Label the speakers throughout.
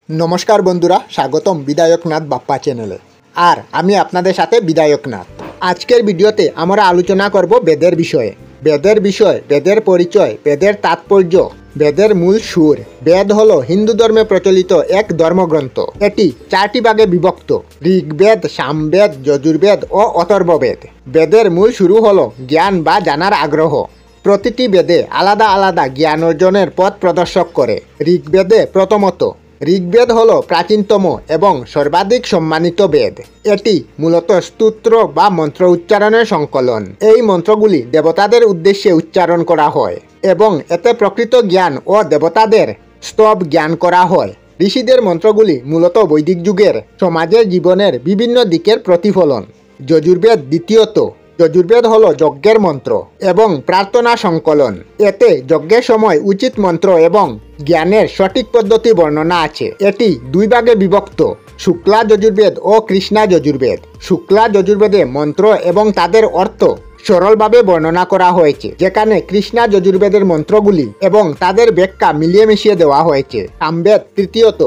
Speaker 1: নমস্কার বন্ধুরা, স্বাগতম বিধায়কনাথ বাপ্পা চ্যানেলে। আর আমি আপনাদের সাথে বিধায়কনাথ। আজকের ভিডিওতে আমরা আলোচনা করব বেদের বিষয়ে। বেদের পরিচয়, বেদের তাৎপর্য, বেদের মূল সুর। বেদ হলো হিন্দু ধর্মে প্রচলিত এক ধর্মগ্রন্থ। এটি 4টি ভাগে বিভক্ত: ঋগ্বেদ, সামবেদ, যজুর্বেদ ও অথর্ববেদ। বেদের মূল শুরু হলো জ্ঞান বা জানার আগ্রহ। প্রতিটি বেদে আলাদা আলাদা জ্ঞান অর্জনের পথ প্রদর্শক করে। ঋগ্বেদে প্রথমত, ঋগ্বেদ হল প্রাচীনতম এবং সর্বাধিক সম্মানিত বেদ। এটি মূলত স্তোত্র বা মন্ত্র উচ্চারণের সংকলন। এই মন্ত্রগুলি দেবতাদের উদ্দেশ্যে উচ্চারণ করা হয় এবং এতে প্রকৃত জ্ঞান ও দেবতাদের স্তব জ্ঞান করা হয়। ঋষিদের মন্ত্রগুলি মূলত বৈদিক যুগের সমাজের জীবনের বিভিন্ন দিকের প্রতিফলন। যজুর্বেদ দ্বিতীয়ত। যজুর্বেদ হল যজ্ঞের মন্ত্র এবং প্রার্থনা সংকলন। এতে যজ্ঞের সময় উচিত মন্ত্র এবং জ্ঞানের সঠিক পদ্ধতি বর্ণনা আছে। এটি 2 ভাগে বিভক্ত: শুক্লা যজুর্বেদ ও কৃষ্ণা যজুর্বেদ। শুক্লা যজুর্বেদে মন্ত্র এবং তাদের অর্থ সরলভাবে বর্ণনা করা হয়েছে, যেখানে কৃষ্ণা যজুর্বেদের মন্ত্রগুলি এবং তাদের ব্যাখ্যা মিলিয়ে মিশিয়ে দেওয়া হয়েছে। সামবেদ তৃতীয়ত।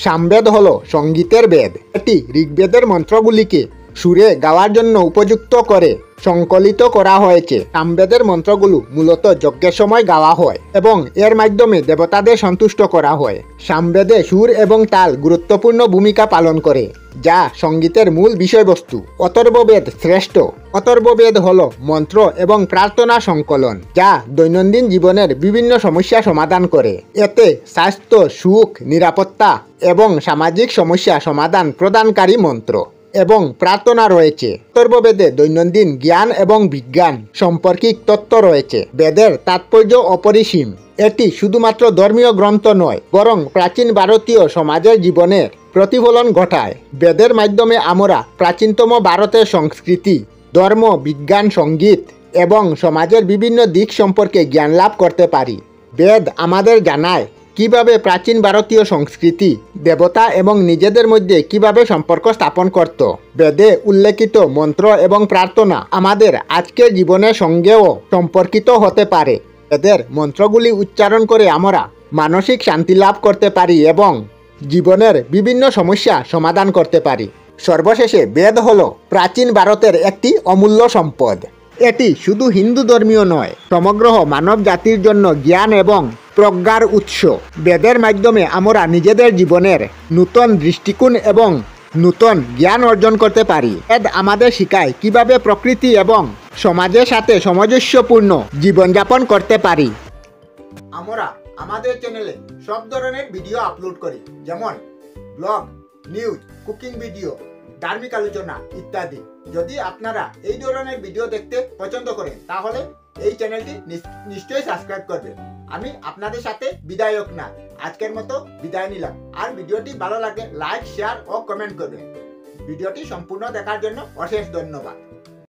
Speaker 1: সামবেদ হল সঙ্গীতের বেদ। এটি ঋগ্বেদের মন্ত্রগুলিকে সুরে গাওয়ার জন্য উপযুক্ত করে সংকলিত করা হয়েছে। সামবেদের মন্ত্রগুলো মূলত যজ্ঞের সময় গাওয়া হয় এবং এর মাধ্যমে দেবতাদের সন্তুষ্ট করা হয়। সামবেদে সুর এবং তাল গুরুত্বপূর্ণ ভূমিকা পালন করে, যা সঙ্গীতের মূল বিষয়বস্তু। অথর্ববেদ শ্রেষ্ঠ। অথর্ববেদ হল মন্ত্র এবং প্রার্থনা সংকলন, যা দৈনন্দিন জীবনের বিভিন্ন সমস্যা সমাধান করে। এতে স্বাস্থ্য, সুখ, নিরাপত্তা এবং সামাজিক সমস্যা সমাধান প্রদানকারী মন্ত্র এবং প্রার্থনা রয়েছে। অথর্ববেদে দৈনন্দিন জ্ঞান এবং বিজ্ঞান সম্পর্কিত তত্ত্ব রয়েছে। বেদের তাৎপর্য অপরিসীম। এটি শুধুমাত্র ধর্মীয় গ্রন্থ নয়, বরং প্রাচীন ভারতীয় সমাজের জীবনের প্রতিফলন ঘটায়। বেদের মাধ্যমে আমরা প্রাচীনতম ভারতের সংস্কৃতি, ধর্ম, বিজ্ঞান, সঙ্গীত এবং সমাজের বিভিন্ন দিক সম্পর্কে জ্ঞান লাভ করতে পারি। বেদ আমাদের জানায় কিভাবে প্রাচীন ভারতীয় সংস্কৃতি দেবতা এবং নিজেদের মধ্যে কিভাবে সম্পর্ক স্থাপন করত। বেদে উল্লেখিত মন্ত্র এবং প্রার্থনা আমাদের আজকের জীবনের সঙ্গেও সম্পর্কিত হতে পারে। বেদের মন্ত্রগুলি উচ্চারণ করে আমরা মানসিক শান্তি লাভ করতে পারি এবং জীবনের বিভিন্ন সমস্যা সমাধান করতে পারি। সর্বশেষে বেদ হল প্রাচীন ভারতের একটি অমূল্য সম্পদ। এটি শুধু হিন্দু ধর্মীয় নয়, সমগ্র মানব জাতির জন্য জ্ঞান এবং প্রজ্ঞার উৎস। বেদের মাধ্যমে আমরা নিজেদের জীবনের নূতন দৃষ্টিকোণ এবং নূতন জ্ঞান অর্জন করতে পারি। বেদ আমাদের শেখায় কিভাবে প্রকৃতি এবং সমাজের সাথে সামঞ্জস্যপূর্ণ জীবনযাপন করতে পারি। আমরা আমাদের চ্যানেলে সব ধরনের ভিডিও আপলোড করি, যেমন ব্লগ, নিউজ, কুকিং ভিডিও, ধার্মিক আলোচনা ইত্যাদি। যদি আপনারা এই ধরনের ভিডিও দেখতে পছন্দ করেন, তাহলে এই চ্যানেলটি নিশ্চয়ই সাবস্ক্রাইব করবেন। আমি আপনাদের সাথে বিধায়কনাথ আজকের মতো বিদায় নিলাম। আর ভিডিওটি ভালো লাগে লাইক, শেয়ার ও কমেন্ট করবেন। ভিডিওটি সম্পূর্ণ দেখার জন্য অশেষ ধন্যবাদ।